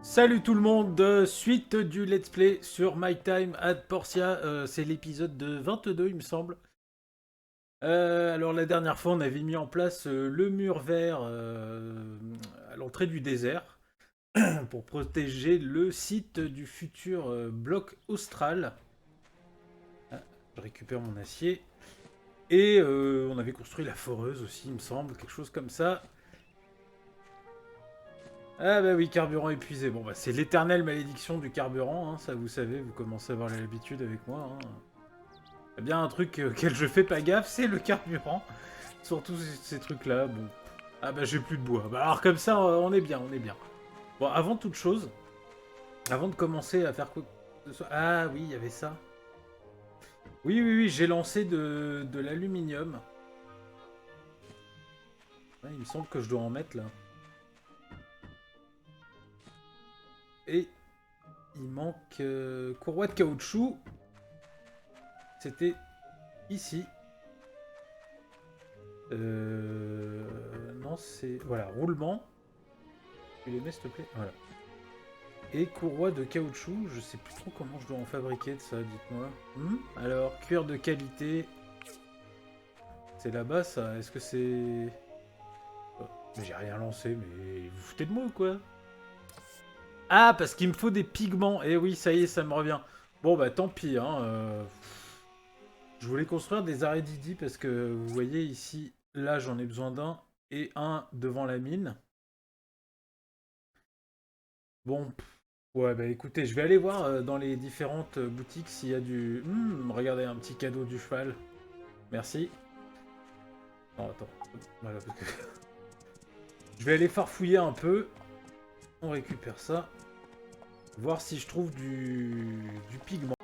Salut tout le monde, suite du let's play sur My Time at Portia, c'est l'épisode de 22 il me semble. Alors la dernière fois on avait mis en place le mur vert à l'entrée du désert pour protéger le site du futur bloc austral. Ah, je récupère mon acier. Et on avait construit la foreuse aussi il me semble, quelque chose comme ça. Ah bah oui, carburant épuisé. Bon bah c'est l'éternelle malédiction du carburant, hein, ça vous savez, vous commencez à avoir l'habitude avec moi. Hein. Il y a bien un truc auquel je fais pas gaffe, c'est le carburant. Surtout ces trucs-là, bon. Ah bah j'ai plus de bois. Bah alors comme ça, on est bien, on est bien. Bon, avant toute chose, avant de commencer à faire quoi que ce soit... Ah oui, il y avait ça. Oui, oui, oui, j'ai lancé de l'aluminium. Ouais, il me semble que je dois en mettre là. Et il manque courroie de caoutchouc. C'était ici. Non, c'est... Voilà, roulement. Tu les mets, s'il te plaît. Voilà. Et courroie de caoutchouc, je sais plus trop comment je dois en fabriquer de ça, dites-moi. Alors, cuir de qualité. C'est là-bas, ça. Est-ce que c'est... Oh, mais j'ai rien lancé, mais vous foutez de moi ou quoi? Ah, parce qu'il me faut des pigments. Eh oui, ça y est, ça me revient. Bon, bah tant pis, hein. Je voulais construire des arrêts Didi parce que vous voyez ici, là j'en ai besoin d'un et un devant la mine. Bon, ouais, bah écoutez, je vais aller voir dans les différentes boutiques s'il y a du... regardez, un petit cadeau du cheval. Merci. Non, attends. Voilà, parce que... Je vais aller farfouiller un peu. On récupère ça. Voir si je trouve du pigment.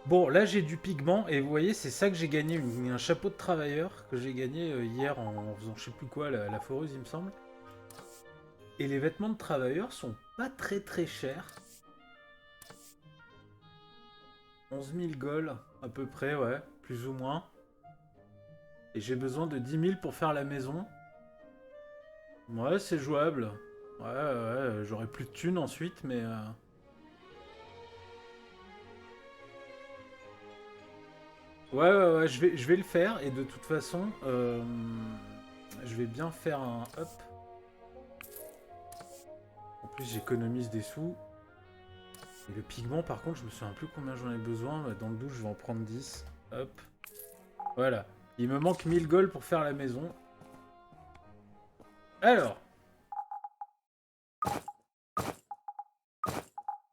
Bon, là j'ai du pigment et vous voyez, c'est ça que j'ai gagné. Un chapeau de travailleur que j'ai gagné hier en faisant je sais plus quoi, la foreuse, il me semble. Et les vêtements de travailleur sont pas très très chers. 11 000 gold, à peu près, ouais, plus ou moins. Et j'ai besoin de 10 000 pour faire la maison. Ouais, c'est jouable. Ouais, ouais, j'aurai plus de thunes ensuite, mais... Ouais, ouais, ouais, je vais le faire. Et de toute façon, je vais bien faire un up. En plus, j'économise des sous. Et le pigment, par contre, je me souviens plus combien j'en ai besoin. Dans le doute, je vais en prendre 10. Hop. Voilà. Il me manque 1000 gold pour faire la maison. Alors.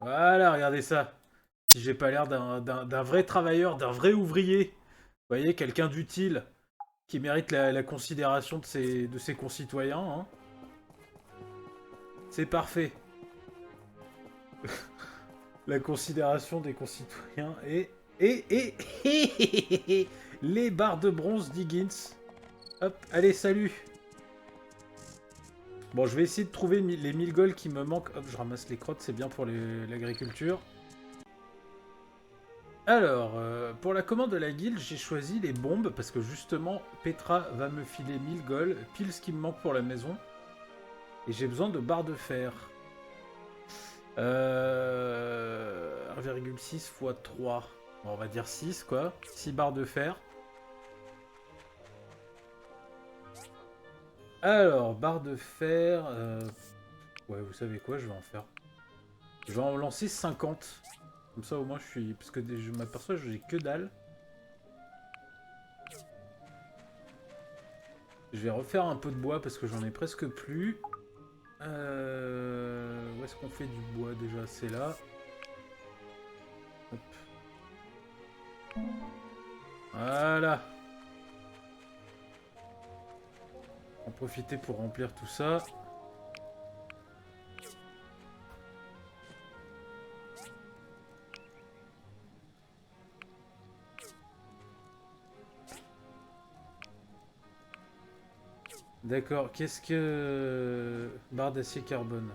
Voilà, regardez ça. Si j'ai pas l'air d'un vrai travailleur, d'un vrai ouvrier. Vous voyez, quelqu'un d'utile. Qui mérite la considération de ses concitoyens. Hein. C'est parfait. La considération des concitoyens et les barres de bronze d'Higgins. Hop, allez, salut. Bon, je vais essayer de trouver les 1000 gold qui me manquent. Hop, je ramasse les crottes, c'est bien pour l'agriculture. Alors, pour la commande de la guilde, j'ai choisi les bombes parce que justement, Petra va me filer 1000 gold, pile ce qui me manque pour la maison. Et j'ai besoin de barres de fer. 1,6 x 3. Bon, on va dire 6, quoi. 6 barres de fer. Alors, barres de fer... Ouais, vous savez quoi, je vais en faire. Je vais en lancer 50. Comme ça, au moins, je suis... Parce que je m'aperçois que j'ai que dalle. Je vais refaire un peu de bois parce que j'en ai presque plus. Où est-ce qu'on fait du bois déjà? C'est là. Hop. Voilà. En profiter pour remplir tout ça. D'accord, qu'est-ce que... Barre d'acier carbone.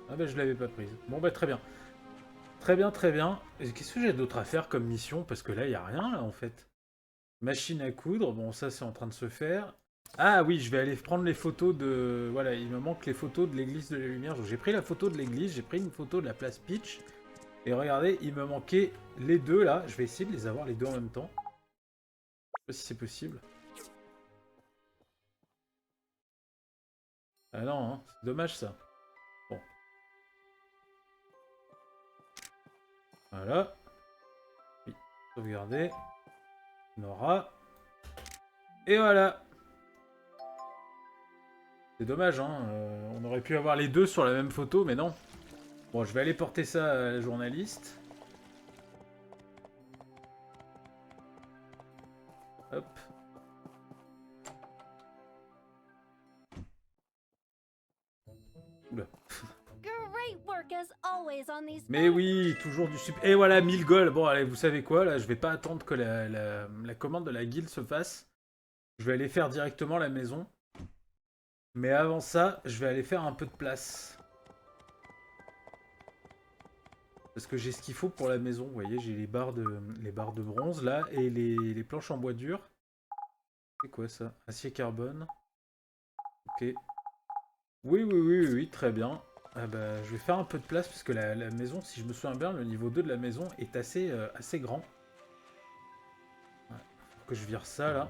Ah bah je l'avais pas prise. Bon bah très bien. Très bien, très bien. Qu'est-ce que j'ai d'autre à faire comme mission? Parce que là, il n'y a rien là en fait. Machine à coudre, bon ça c'est en train de se faire. Ah oui, je vais aller prendre les photos de... Voilà, il me manque les photos de l'église de la Lumière. J'ai pris la photo de l'église, j'ai pris une photo de la place Peach. Et regardez, il me manquait les deux là. Je vais essayer de les avoir les deux en même temps. Je sais pas si c'est possible. Ah non, hein, c'est dommage ça. Bon. Voilà. Oui, sauvegarder. Nora. Et voilà. C'est dommage, hein. On aurait pu avoir les deux sur la même photo, mais non. Bon, je vais aller porter ça à la journaliste. Hop. Oula. Mais oui, toujours du super... Et voilà, 1000 gold. Bon, allez, vous savez quoi, là, je vais pas attendre que la commande de la guilde se fasse. Je vais aller faire directement la maison. Mais avant ça, je vais aller faire un peu de place. Parce que j'ai ce qu'il faut pour la maison. Vous voyez, j'ai les barres de bronze, là, et les planches en bois dur. C'est quoi, ça? Acier carbone. Ok. Oui, oui, oui, oui, oui, très bien. Ah bah, je vais faire un peu de place, parce que la maison, si je me souviens bien, le niveau 2 de la maison est assez grand. Ouais. Faut que je vire ça, là.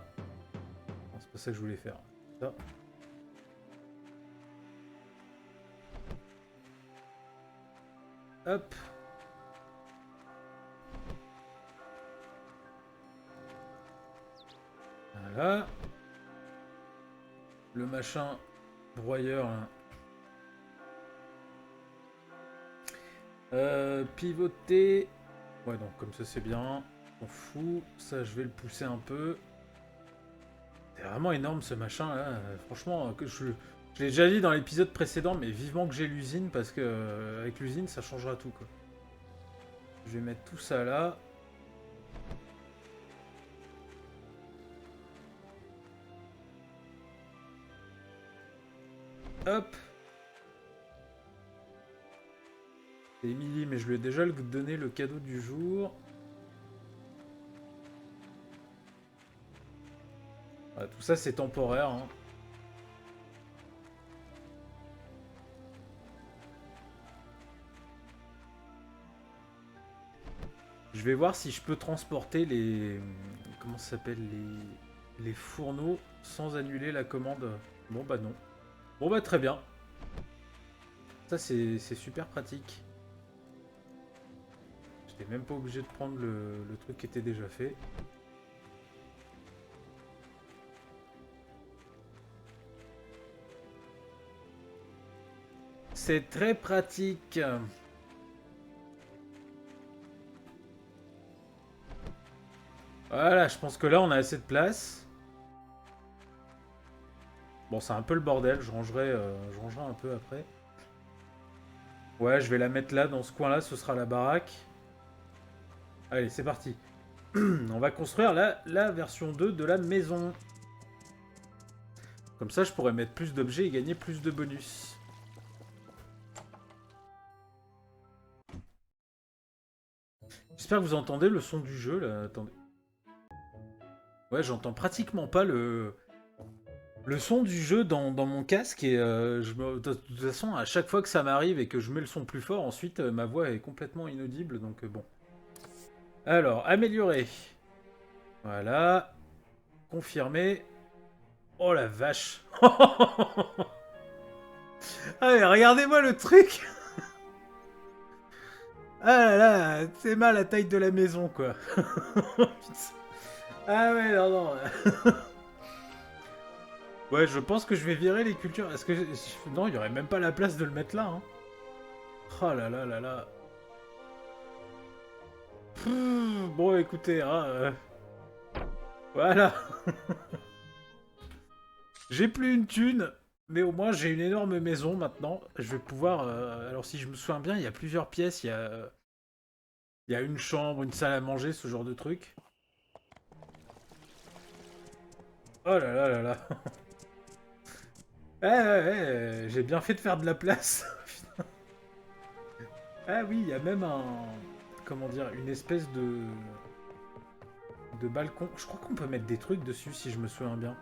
Non, c'est pas ça que je voulais faire. Ça. Hop. Voilà. Le machin broyeur, là. Pivoter. Ouais, donc comme ça c'est bien. On fout. Ça, je vais le pousser un peu. C'est vraiment énorme ce machin là. Franchement, que je l'ai déjà dit dans l'épisode précédent, mais vivement que j'ai l'usine parce que avec l'usine ça changera tout quoi. Je vais mettre tout ça là. Hop. C'est Emily, mais je lui ai déjà donné le cadeau du jour. Voilà, tout ça c'est temporaire. Hein. Je vais voir si je peux transporter les... Comment ça s'appelle les fourneaux sans annuler la commande. Bon bah non. Bon bah très bien. Ça c'est super pratique. J'étais même pas obligé de prendre le truc qui était déjà fait. C'est très pratique. Voilà, je pense que là on a assez de place. Bon, c'est un peu le bordel, je rangerai un peu après. Ouais, je vais la mettre là, dans ce coin-là, ce sera la baraque. Allez, c'est parti. On va construire la version 2 de la maison. Comme ça, je pourrais mettre plus d'objets et gagner plus de bonus. J'espère que vous entendez le son du jeu, là. Attendez. Ouais, j'entends pratiquement pas le son du jeu dans mon casque. Et de toute façon, à chaque fois que ça m'arrive et que je mets le son plus fort, ensuite, ma voix est complètement inaudible. Donc, bon. Alors, améliorer. Voilà. Confirmer. Oh la vache. Ah mais regardez-moi le truc. Ah là là, c'est mal la taille de la maison quoi. Ah ouais, non, non. Ouais, je pense que je vais virer les cultures. Est-ce que... Non, il y aurait même pas la place de le mettre là. Hein. Oh là là là là. Bon, écoutez, hein, voilà. J'ai plus une thune, mais au moins j'ai une énorme maison maintenant. Je vais pouvoir... Alors si je me souviens bien, il y a plusieurs pièces. Il y a une chambre, une salle à manger, ce genre de truc. Oh là là là là. J'ai bien fait de faire de la place. Ah oui, il y a même un... Comment dire, une espèce de balcon. Je crois qu'on peut mettre des trucs dessus, si je me souviens bien.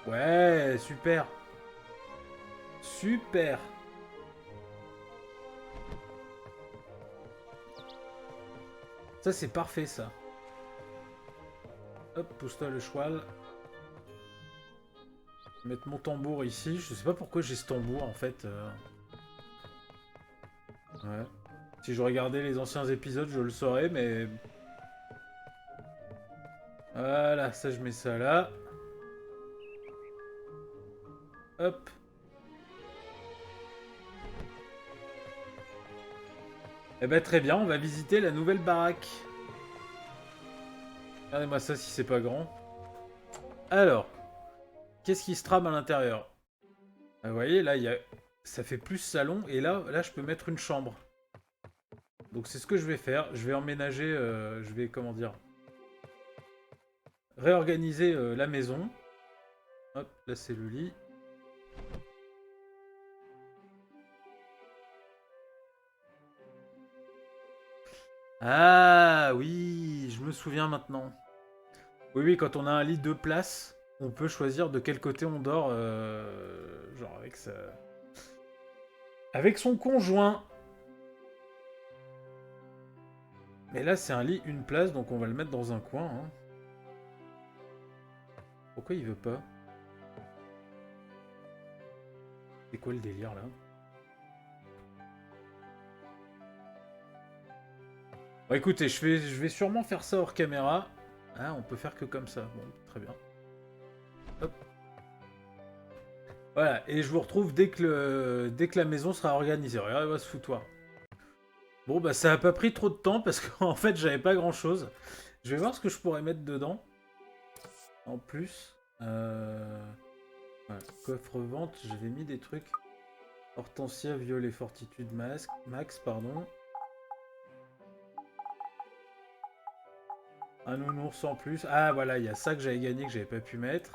Ouais, super. Super. Ça, c'est parfait, ça. Hop, pousse-toi le cheval. Mettre mon tambour ici. Je sais pas pourquoi j'ai ce tambour, en fait. Ouais. Si je regardais les anciens épisodes, je le saurais, mais... Voilà, ça, je mets ça là. Hop. Eh ben, très bien, on va visiter la nouvelle baraque. Regardez-moi ça si c'est pas grand. Alors, qu'est-ce qui se trame à l'intérieur? Vous voyez, là, ça fait plus salon, et là, je peux mettre une chambre. Donc c'est ce que je vais faire. Je vais emménager, je vais, comment dire, réorganiser la maison. Hop, là c'est le lit. Ah oui, je me souviens maintenant. Oui, oui, quand on a un lit de place, on peut choisir de quel côté on dort, genre avec son conjoint. Mais là c'est un lit une place, donc on va le mettre dans un coin. Hein. Pourquoi il veut pas? C'est quoi le délire là? Bon écoutez, je vais sûrement faire ça hors caméra. Ah, on peut faire que comme ça. Bon, très bien. Hop. Voilà, et je vous retrouve dès que la maison sera organisée. Regardez-moi ce foutoir. Bon, bah ça a pas pris trop de temps parce qu'en fait, j'avais pas grand-chose. Je vais voir ce que je pourrais mettre dedans. En plus. Voilà, coffre-vente, j'avais mis des trucs. Hortensia, violet, fortitude, max, pardon. Un nounours en plus. Ah, voilà, il y a ça que j'avais gagné que j'avais pas pu mettre.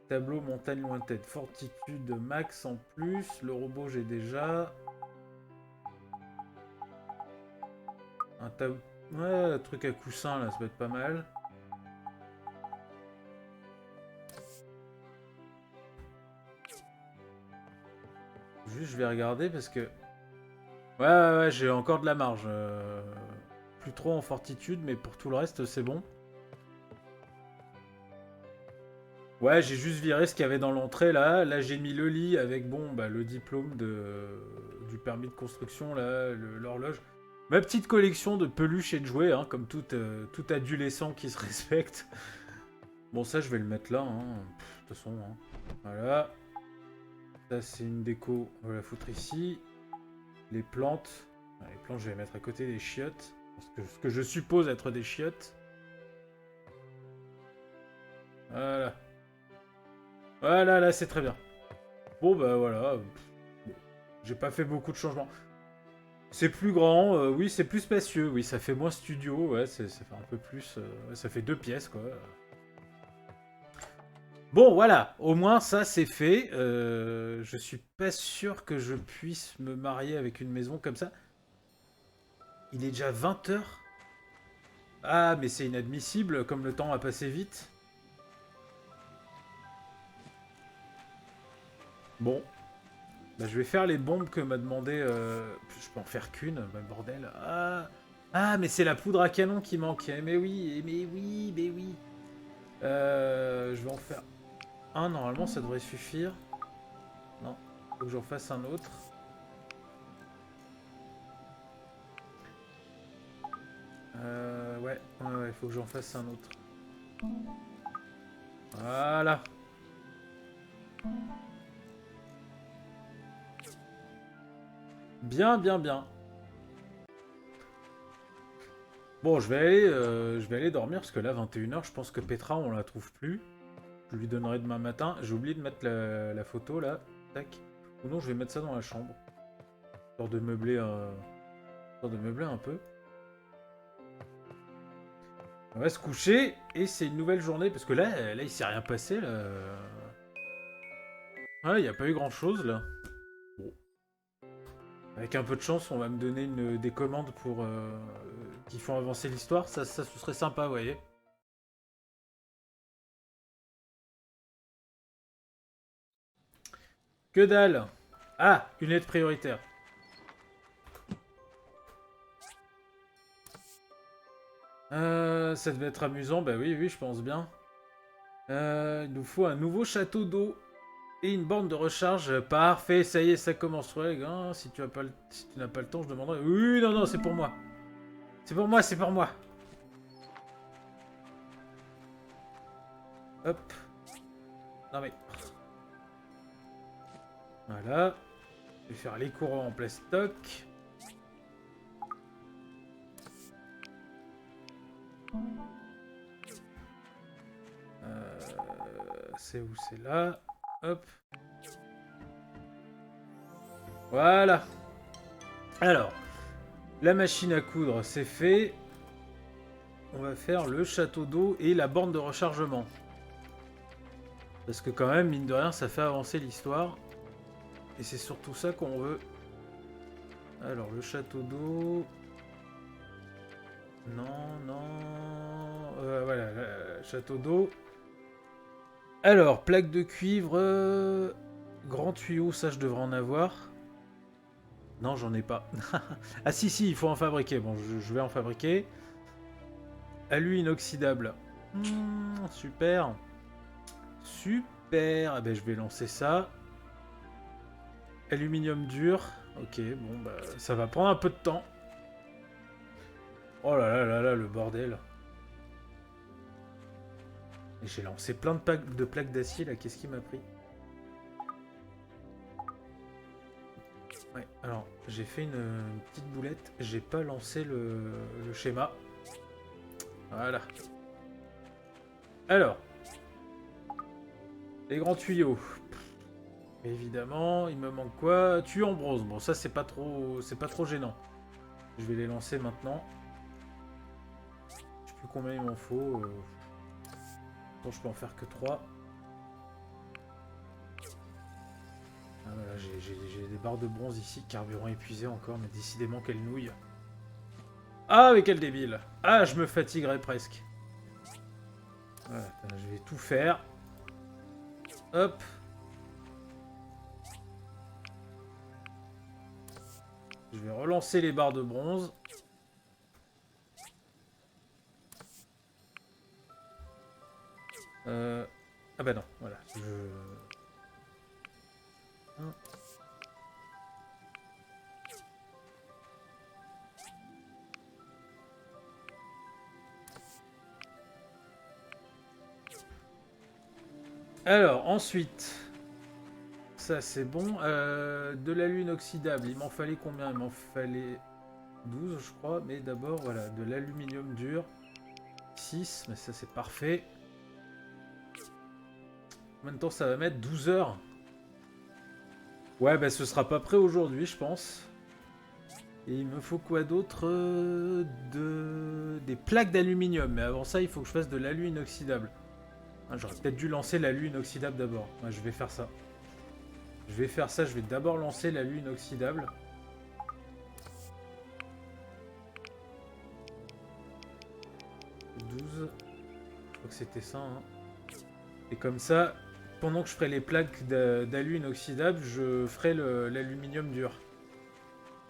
Tableau, montagne lointaine, fortitude, max en plus. Le robot, j'ai déjà. Un tableau. Ouais, un truc à coussin là, ça peut être pas mal. Juste, je vais regarder parce que. Ouais, j'ai encore de la marge. Plus trop en fortitude, mais pour tout le reste, c'est bon. Ouais, j'ai juste viré ce qu'il y avait dans l'entrée là. Là, j'ai mis le lit avec bon, bah, le diplôme du permis de construction, là, l'horloge. Ma petite collection de peluches et de jouets, hein, comme tout adolescent qui se respecte. Bon, ça, je vais le mettre là. Hein. De toute façon, hein. Voilà. Ça, c'est une déco. On va la foutre ici. Les plantes. Les plantes, je vais les mettre à côté des chiottes. Ce que je suppose être des chiottes. Voilà. Voilà, là, c'est très bien. Bon, bah voilà. J'ai pas fait beaucoup de changements. C'est plus grand, oui, c'est plus spacieux, oui, ça fait moins studio, ouais, ça fait un peu plus. Ouais, ça fait 2 pièces, quoi. Bon, voilà, au moins ça c'est fait. Je suis pas sûr que je puisse me marier avec une maison comme ça. Il est déjà 20 h. Ah, mais c'est inadmissible, comme le temps a passé vite. Bon, bah, je vais faire les bombes que m'a demandé. Je peux en faire qu'une, bah, bordel. Ah, mais c'est la poudre à canon qui manque. Mais oui, mais oui, mais oui. Je vais en faire un, normalement ça devrait suffire. Non, faut que j'en fasse un autre. Ouais, faut que j'en fasse un autre. Voilà. Bien, bien, bien. Bon, je vais aller dormir parce que là, 21 h, je pense que Petra, on la trouve plus. Je lui donnerai demain matin. J'ai oublié de mettre la photo là. Tac. Ou non, je vais mettre ça dans la chambre. Histoire de meubler, histoire de meubler un peu. On va se coucher et c'est une nouvelle journée parce que là il s'est rien passé là. Ouais, il n'y a pas eu grand chose là. Bon. Avec un peu de chance, on va me donner des commandes pour qui font avancer l'histoire. Ça, ce serait sympa, vous voyez. Que dalle. Ah, une aide prioritaire. Ça devait être amusant. Bah oui, oui, je pense bien. Il nous faut un nouveau château d'eau et une borne de recharge. Parfait, ça y est, ça commence. Ouais, les gars, si tu n'as pas le temps, je demanderai. Oui, non, non, c'est pour moi. C'est pour moi, c'est pour moi. Hop. Non mais... Voilà. Je vais faire les courants en plastoc. C'est où? C'est là. Hop. Voilà. Alors, la machine à coudre, c'est fait. On va faire le château d'eau et la borne de rechargement. Parce que quand même, mine de rien, ça fait avancer l'histoire. Et c'est surtout ça qu'on veut. Alors, le château d'eau... Non, non... voilà, château d'eau. Alors, plaque de cuivre... Grand tuyau, ça je devrais en avoir. Non, j'en ai pas. Ah si, si, il faut en fabriquer. Bon, je vais en fabriquer. Alu inoxydable. Super. Super. Eh ben, je vais lancer ça. Aluminium dur. Ok, bon, bah, ça va prendre un peu de temps. Oh là là là là, le bordel. J'ai lancé plein de plaques d'acier, là. Qu'est-ce qui m'a pris? Ouais, alors, j'ai fait une petite boulette. J'ai pas lancé le schéma. Voilà. Alors. Les grands tuyaux. Évidemment, il me manque quoi? Tuyau en bronze. Bon, ça, c'est pas trop gênant. Je vais les lancer maintenant. Je sais plus combien il m'en faut. Bon, je peux en faire que 3. Ah, voilà, j'ai des barres de bronze ici. Carburant épuisé encore, mais décidément quelle nouille. Ah, mais quel débile. Ah, je me fatiguerai presque. Voilà, je vais tout faire. Hop. Je vais relancer les barres de bronze. Ah bah non, voilà. Alors, ensuite... Ça, c'est bon. De l'alu inoxydable, il m'en fallait combien? Il m'en fallait 12, je crois. Mais d'abord, voilà, de l'aluminium dur. 6, mais ça, c'est parfait. Combien de temps ça va mettre? 12 heures. Ouais, bah ce sera pas prêt aujourd'hui, je pense. Et il me faut quoi d'autre? Des plaques d'aluminium. Mais avant ça, il faut que je fasse de l'alu inoxydable. Ah, j'aurais peut-être dû lancer l'alu inoxydable d'abord. Ouais, je vais faire ça. Je vais d'abord lancer l'alu inoxydable. « 12. Je crois que c'était ça. Hein. Et comme ça, pendant que je ferai les plaques d'alu inoxydable, je ferai l'aluminium dur.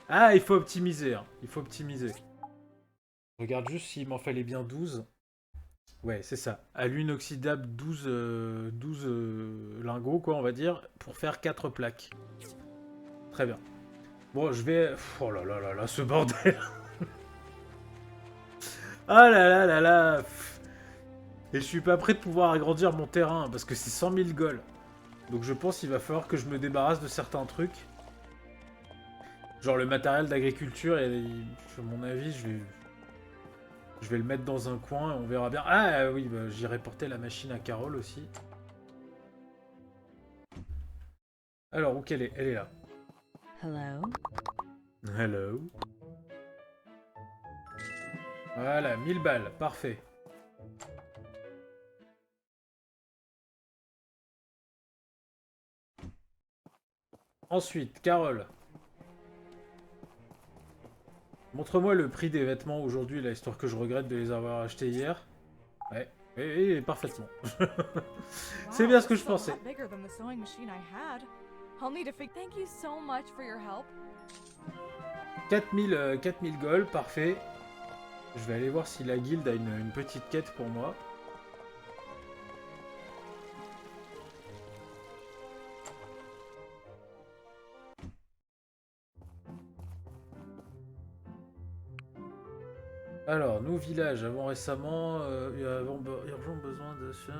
Ah, il faut optimiser. Hein. Il faut optimiser. Je regarde juste s'il m'en fallait bien 12. Ouais, c'est ça. Alu inoxydable 12 lingots, quoi, on va dire, pour faire 4 plaques. Très bien. Bon, je vais... Oh là là là là, ce bordel. Ah là là là là. Et je suis pas prêt de pouvoir agrandir mon terrain, parce que c'est 100 000 gold. Donc je pense qu'il va falloir que je me débarrasse de certains trucs. Genre le matériel d'agriculture, et à mon avis, je vais le mettre dans un coin, et on verra bien. Ah oui, bah, j'irai porter la machine à Carole aussi. Alors, où qu'elle est? Elle est là. Hello. Hello. Voilà, 1000 balles, parfait. Ensuite, Carole. Montre-moi le prix des vêtements aujourd'hui, là, histoire que je regrette de les avoir achetés hier. Ouais, oui, parfaitement. C'est bien ce que je pensais. I'll need to fix. Thank you so much for your help. 4000 gold, parfait. Je vais aller voir si la guilde a une petite quête pour moi. Alors, nos villages avons récemment urgent besoin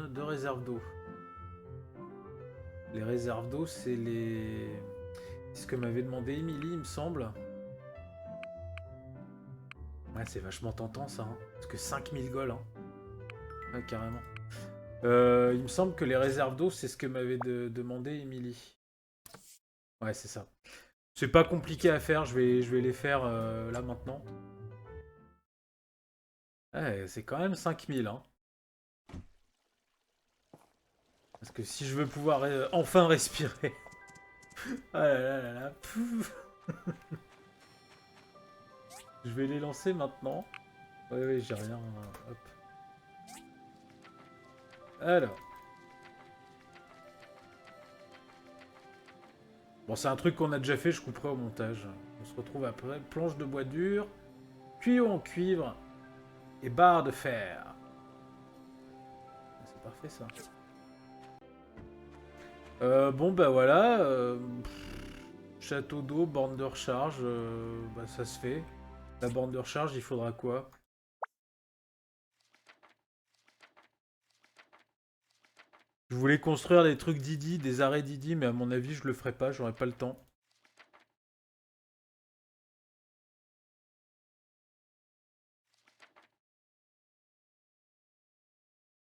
de réserves d'eau. Les réserves d'eau, c'est ce que m'avait demandé Emily, il me semble. Ouais, c'est vachement tentant ça, hein. Parce que 5000 gold, hein. Ouais, carrément. Il me semble que les réserves d'eau, c'est ce que m'avait demandé Emily. Ouais, c'est ça. C'est pas compliqué à faire, je vais les faire là maintenant. Ouais, c'est quand même 5000, hein. Parce que si je veux pouvoir enfin respirer... Ah là là là là, pouf. Je vais les lancer maintenant. Ouais, j'ai rien. Hop. Alors. Bon, c'est un truc qu'on a déjà fait, je couperai au montage. On se retrouve après. Planche de bois dur, tuyau en cuivre et barre de fer. C'est parfait ça. Bon, bah voilà. Château d'eau, borne de recharge. Bah, ça se fait. La borne de recharge, il faudra quoi? Je voulais construire des trucs Didi, des arrêts Didi, mais à mon avis, je le ferai pas, j'aurai pas le temps.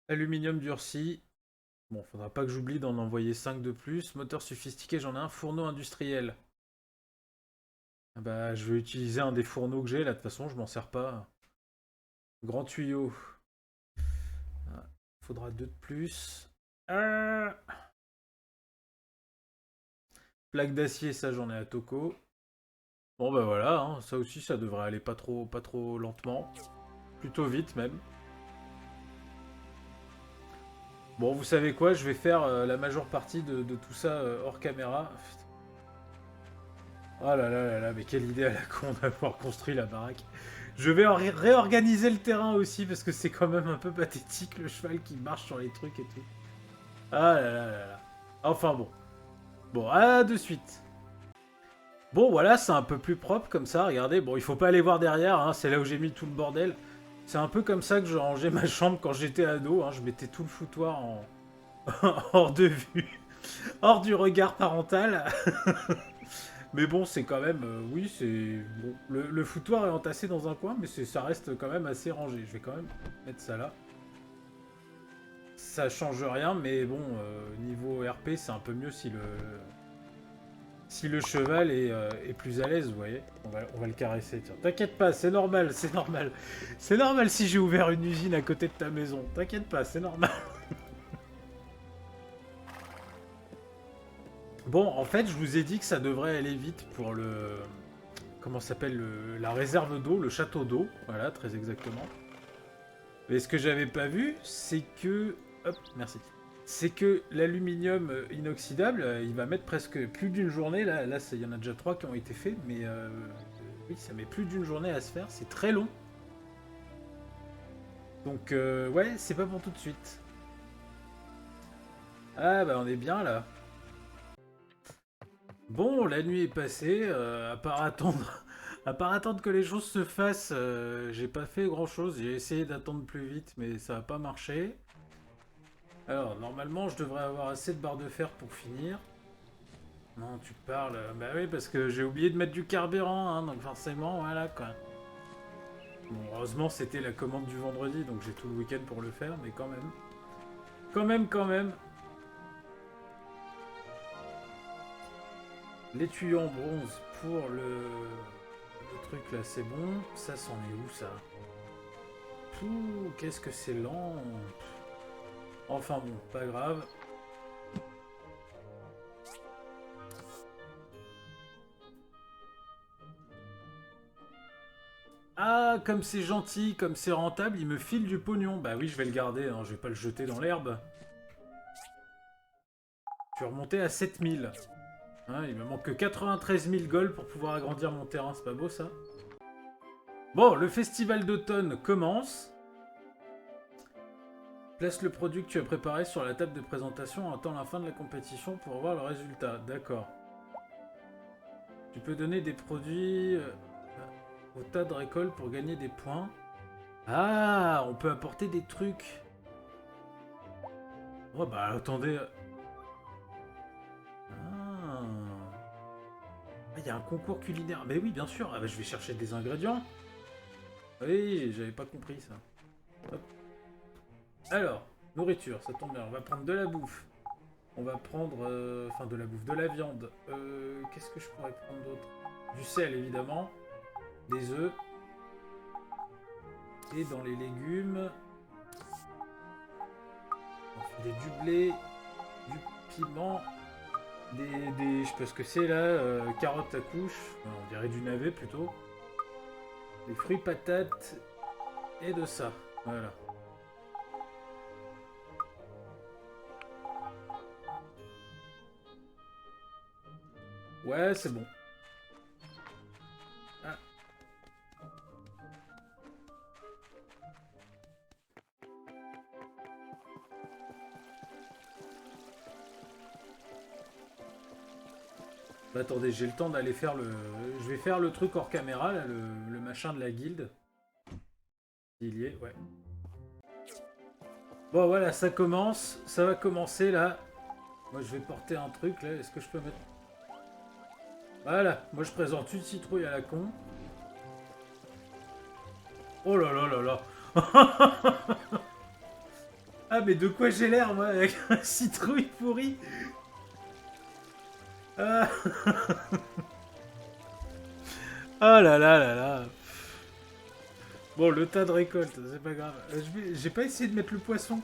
Aluminium durci. Bon, faudra pas que j'oublie d'en envoyer 5 de plus. Moteur sophistiqué, j'en ai un. Fourneau industriel. Ah bah, je vais utiliser un des fourneaux que j'ai, là, de toute façon, je m'en sers pas. Grand tuyau. Ah, faudra 2 de plus. Ah, plaque d'acier, ça, j'en ai à Toko. Bon, bah voilà, hein, ça aussi, ça devrait aller pas trop lentement. Plutôt vite, même. Bon, vous savez quoi, je vais faire la majeure partie de tout ça hors caméra. Oh là là là là, mais quelle idée à la con d'avoir construit la baraque. Je vais réorganiser le terrain aussi, parce que c'est quand même un peu pathétique, le cheval qui marche sur les trucs et tout. Ah là là là là. Enfin bon. Bon, à de suite. Bon, voilà, c'est un peu plus propre comme ça, regardez. Bon, il faut pas aller voir derrière, hein, c'est là où j'ai mis tout le bordel. C'est un peu comme ça que je rangeais ma chambre quand j'étais ado, hein, je mettais tout le foutoir en... hors de vue, hors du regard parental. Mais bon, c'est quand même... oui, c'est... Bon, le foutoir est entassé dans un coin, mais ça reste quand même assez rangé. Je vais quand même mettre ça là. Ça change rien, mais bon, niveau RP, c'est un peu mieux si le cheval est plus à l'aise, vous voyez. On va le caresser, tiens. T'inquiète pas, c'est normal, c'est normal. C'est normal si j'ai ouvert une usine à côté de ta maison. T'inquiète pas, c'est normal. Bon, en fait, je vous ai dit que ça devrait aller vite pour le... Comment s'appelle la réserve d'eau, le château d'eau. Voilà, très exactement. Mais ce que j'avais pas vu, c'est que... Hop, merci. C'est que l'aluminium inoxydable, il va mettre presque plus d'une journée. Là, il y en a déjà 3 qui ont été faits, mais oui, ça met plus d'une journée à se faire. C'est très long. Donc, ouais, c'est pas pour tout de suite. Ah, bah, on est bien, là. Bon, la nuit est passée, à part attendre que les choses se fassent, j'ai pas fait grand chose, j'ai essayé d'attendre plus vite, mais ça n'a pas marché. Alors, normalement, je devrais avoir assez de barres de fer pour finir. Non, tu parles... Bah oui, parce que j'ai oublié de mettre du carburant, hein, donc forcément, voilà, quoi. Bon, heureusement, c'était la commande du vendredi, donc j'ai tout le week-end pour le faire, mais quand même. Quand même. Les tuyaux en bronze pour le truc là, c'est bon. Ça, c'en est où ça? Pouh, qu'est-ce que c'est lent. Enfin bon, pas grave. Ah, comme c'est gentil, comme c'est rentable, il me file du pognon. Bah oui, je vais le garder, hein, je vais pas le jeter dans l'herbe. Tu es remonté à 7000. Hein, il me manque que 93 000 gold pour pouvoir agrandir mon terrain, c'est pas beau ça? Bon, le festival d'automne commence. Place le produit que tu as préparé sur la table de présentation, attends la fin de la compétition pour voir le résultat. D'accord. Tu peux donner des produits au tas de récolte pour gagner des points. Ah, on peut apporter des trucs. Oh bah attendez. Ah. Il y a un concours culinaire. Mais oui, bien sûr. Ah, bah, je vais chercher des ingrédients. Oui, j'avais pas compris ça. Hop. Alors, nourriture, ça tombe bien. On va prendre de la bouffe. On va prendre... Enfin, de la bouffe, de la viande. Qu'est-ce que je pourrais prendre d'autre? Du sel, évidemment. Des œufs. Et dans les légumes... du blé, du piment, je sais pas ce que c'est là, carottes à couche, on dirait du navet plutôt, des fruits patates et de ça, voilà. Ouais, c'est bon. Ah. Bah, attendez, j'ai le temps d'aller faire le... Je vais faire le truc hors caméra, là, le machin de la guilde. Il y est, ouais. Bon, voilà, ça commence. Ça va commencer, là. Moi, je vais porter un truc, là. Est-ce que je peux mettre... Voilà, moi, je présente une citrouille à la con. Oh là là là là. Ah, mais de quoi j'ai l'air, moi, avec un citrouille pourri? Ah. Ah là là là là. Bon, le tas de récolte, c'est pas grave. J'ai pas essayé de mettre le poisson.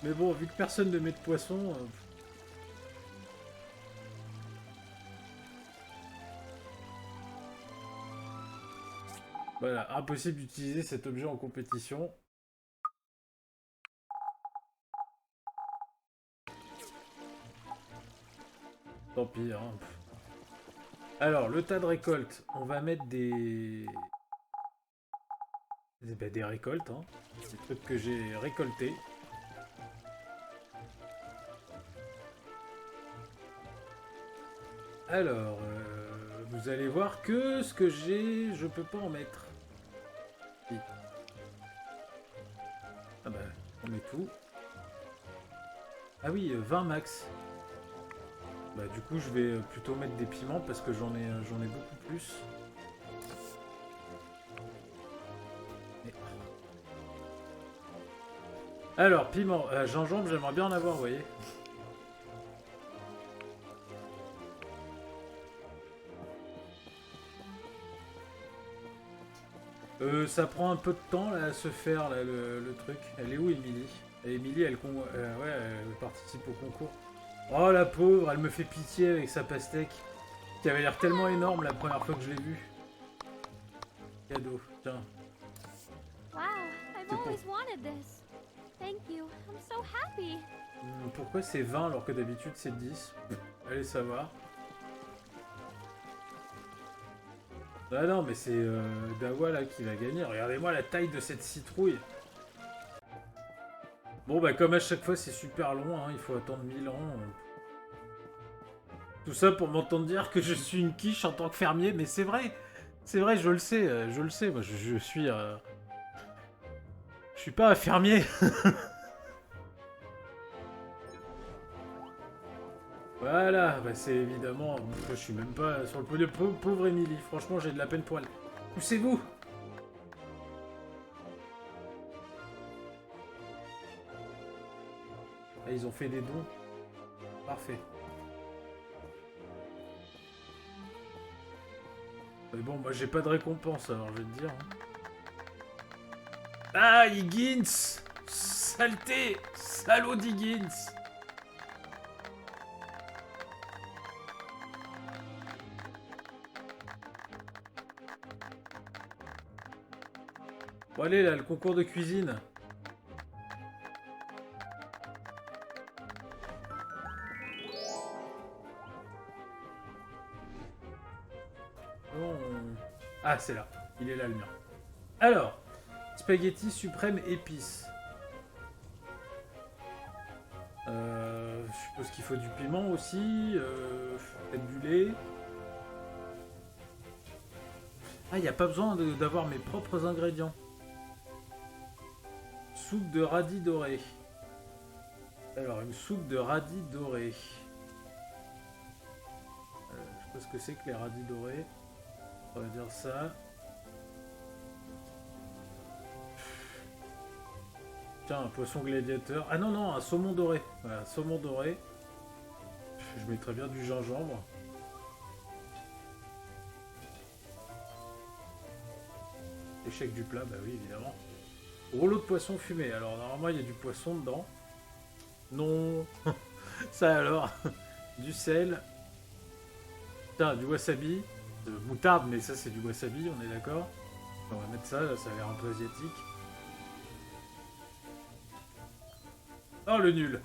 Mais bon, vu que personne ne met de poisson... Voilà, impossible d'utiliser cet objet en compétition. Tant pis, hein. Alors, le tas de récolte, on va mettre des récoltes, hein. Des trucs que j'ai récoltés. Alors, vous allez voir que ce que j'ai, je peux pas en mettre. Si. Ah bah, on met tout. Ah oui, 20 max. Bah du coup, je vais plutôt mettre des piments parce que j'en ai beaucoup plus. Alors, piment, gingembre, j'aimerais bien en avoir, vous voyez. Ça prend un peu de temps là, à se faire là, le truc. Elle est où, Émilie? Émilie, elle participe au concours. Oh la pauvre, elle me fait pitié avec sa pastèque. Qui avait l'air tellement énorme la première fois que je l'ai vue. Cadeau, tiens. Wow, I've always wanted this. Thank you. I'm so happy. Pourquoi c'est 20 alors que d'habitude c'est 10? Allez savoir. Ah non, mais c'est Dawa là qui va gagner. Regardez-moi la taille de cette citrouille. Bon bah comme à chaque fois c'est super long, hein, il faut attendre 1000 ans. Tout ça pour m'entendre dire que je suis une quiche en tant que fermier, mais c'est vrai, je le sais, moi je suis... Je suis pas un fermier. Voilà, bah c'est évidemment... je suis même pas sur le podium. Pauvre Émilie, franchement j'ai de la peine pour elle. Poussez-vous. Ah, ils ont fait des dons. Parfait. Mais bon, moi j'ai pas de récompense alors je vais te dire. Ah, Higgins! Saleté! Salaud d'Higgins! Bon allez là, le concours de cuisine. Ah, c'est là. Il est là, le mien. Alors, spaghetti suprême épices. Je suppose qu'il faut du piment aussi. Peut-être du lait. Ah, il n'y a pas besoin d'avoir mes propres ingrédients. Soupe de radis doré. Alors, une soupe de radis doré. Je sais pas ce que c'est que les radis dorés. On va dire ça. Tiens, un poisson gladiateur. Ah non, non, un saumon doré. Voilà, saumon doré. Je mettrais bien du gingembre. Échec du plat, bah oui, évidemment. Rouleau de poisson fumé. Alors, normalement, il y a du poisson dedans. Non. Ça alors. Du sel. Tiens, du wasabi. Moutarde, mais ça, c'est du wasabi, on est d'accord. On va mettre ça, là, ça a l'air un peu asiatique. Oh, le nul.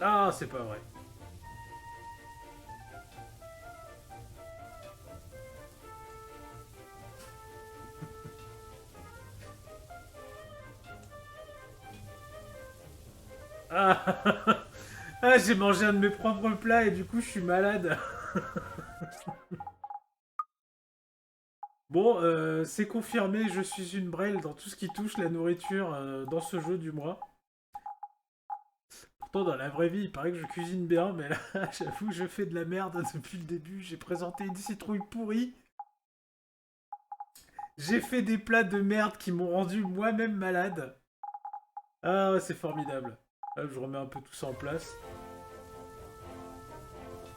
Ah, c'est pas vrai. Ah, ah j'ai mangé un de mes propres plats et du coup, je suis malade. Bon, c'est confirmé, je suis une brêle dans tout ce qui touche la nourriture dans ce jeu du mois. Pourtant, dans la vraie vie, il paraît que je cuisine bien, mais là, j'avoue, je fais de la merde depuis le début. J'ai présenté une citrouille pourrie. J'ai fait des plats de merde qui m'ont rendu moi-même malade. Ah, ouais, c'est formidable. Là, je remets un peu tout ça en place.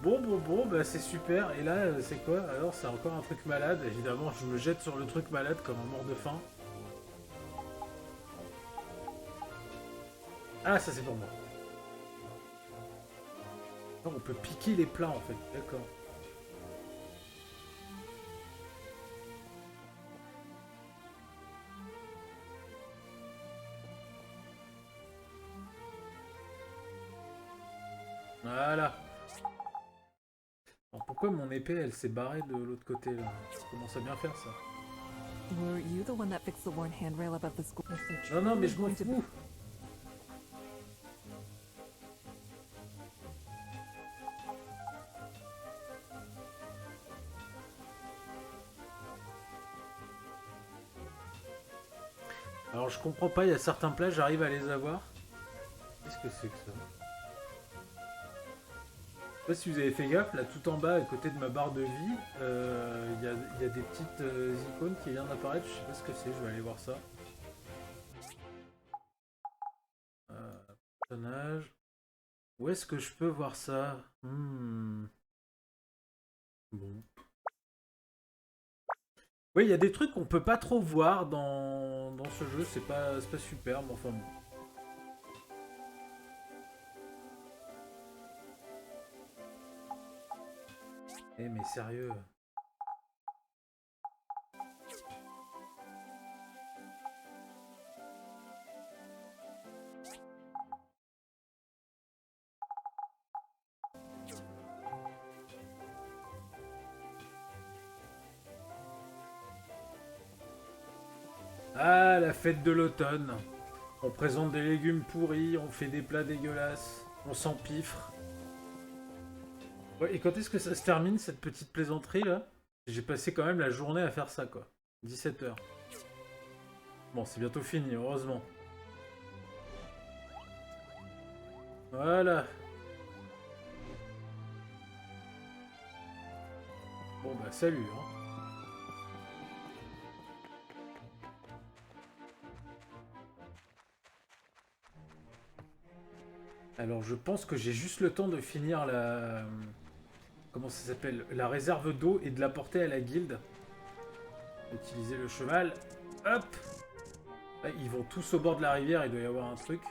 Bon, bah c'est super. Et là, c'est quoi? Alors, c'est encore un truc malade. Évidemment, je me jette sur le truc malade comme un mort de faim. Ah, ça c'est pour moi. Non, on peut piquer les plats en fait, d'accord. Voilà. Alors pourquoi mon épée elle s'est barrée de l'autre côté là? Ça commence à bien faire ça. Were you the one that fixed the worn handrail above the school? Non, non, mais je m'en fous. Alors je comprends pas, il y a certains plats, j'arrive à les avoir. Qu'est-ce que c'est que ça? Je sais pas si vous avez fait gaffe, là tout en bas à côté de ma barre de vie, il y a des petites icônes qui viennent d'apparaître, je sais pas ce que c'est, je vais aller voir ça. Personnage. Où est-ce que je peux voir ça? Bon. Oui, il y a des trucs qu'on peut pas trop voir dans ce jeu, c'est pas super, mais enfin bon. Eh mais sérieux. Ah, la fête de l'automne. On présente des légumes pourris, on fait des plats dégueulasses, on s'empiffre. Ouais, et quand est-ce que ça se termine, cette petite plaisanterie là? J'ai passé quand même la journée à faire ça quoi. 17 h. Bon, c'est bientôt fini, heureusement. Voilà. Bon bah salut hein. Alors je pense que j'ai juste le temps de finir la... Comment ça s'appelle? La réserve d'eau et de la porter à la guilde. Utiliser le cheval. Hop! Là, ils vont tous au bord de la rivière, il doit y avoir un truc.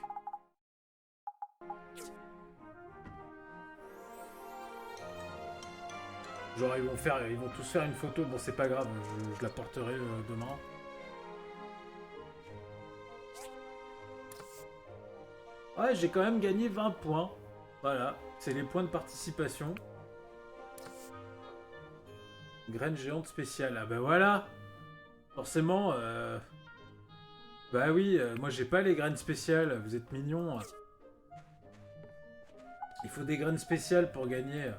Genre ils vont tous faire une photo, bon c'est pas grave, je la porterai demain. Ouais, j'ai quand même gagné 20 points. Voilà, c'est les points de participation. Graine géante spéciale. Ah bah voilà. Forcément, bah oui, moi j'ai pas les graines spéciales, vous êtes mignons. Il faut des graines spéciales pour gagner.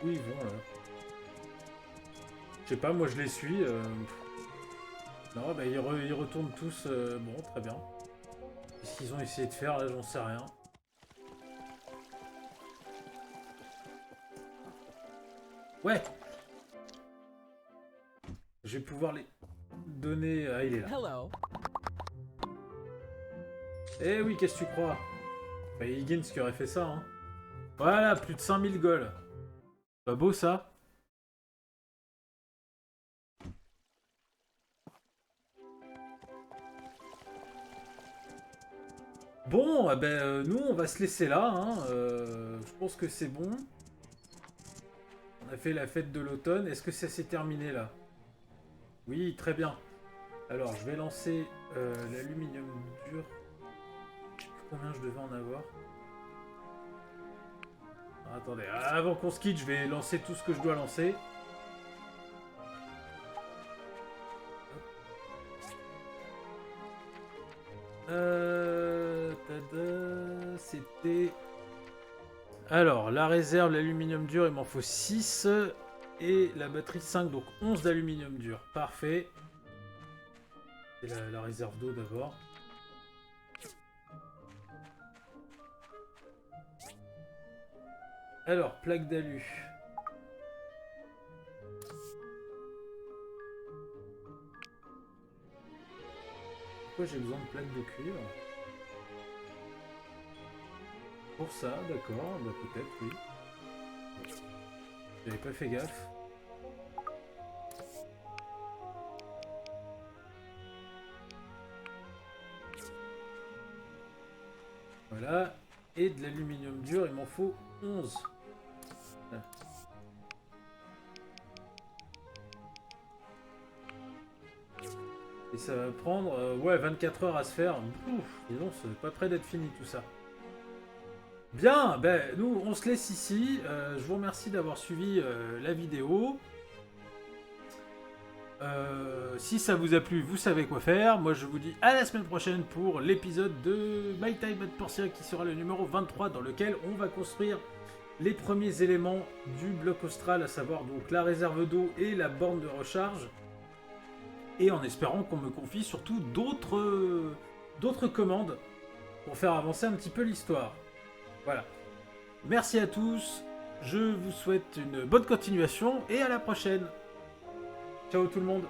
Où ils vont là? Je sais pas, moi je les suis. Non, bah ils retournent tous. Bon, très bien. Qu'est-ce qu'ils ont essayé de faire là? J'en sais rien. Ouais! Je vais pouvoir les donner... Ah, il est là. Hello. Eh oui, qu'est-ce que tu crois? Bah, Higgins qui aurait fait ça, hein. Voilà, plus de 5000 goals. Pas beau, ça? Bon, eh ben, nous, on va se laisser là, hein. Je pense que c'est bon. On a fait la fête de l'automne. Est-ce que ça s'est terminé, là? Oui, très bien. Alors, je vais lancer l'aluminium dur. Je sais plus combien je devais en avoir. Ah, attendez, avant qu'on se quitte, je vais lancer tout ce que je dois lancer. C'était... Alors, la réserve, l'aluminium dur, il m'en faut 6. Et la batterie 5, donc 11 d'aluminium dur. Parfait. Et la réserve d'eau d'abord. Alors, plaque d'alu. Pourquoi j'ai besoin de plaques de cuivre? Pour ça, d'accord, bah peut-être, oui. J'avais pas fait gaffe. Voilà. Et de l'aluminium dur, il m'en faut 11. Voilà. Et ça va prendre ouais, 24 heures à se faire. Ouf, disons, c'est pas près d'être fini tout ça. Bien, ben nous on se laisse ici. Je vous remercie d'avoir suivi la vidéo. Si ça vous a plu, vous savez quoi faire. Moi je vous dis à la semaine prochaine pour l'épisode de My Time at Portia qui sera le numéro 23 dans lequel on va construire les premiers éléments du bloc austral, à savoir donc la réserve d'eau et la borne de recharge. Et en espérant qu'on me confie surtout d'autres commandes pour faire avancer un petit peu l'histoire. Voilà. Merci à tous, je vous souhaite une bonne continuation et à la prochaine. Ciao tout le monde.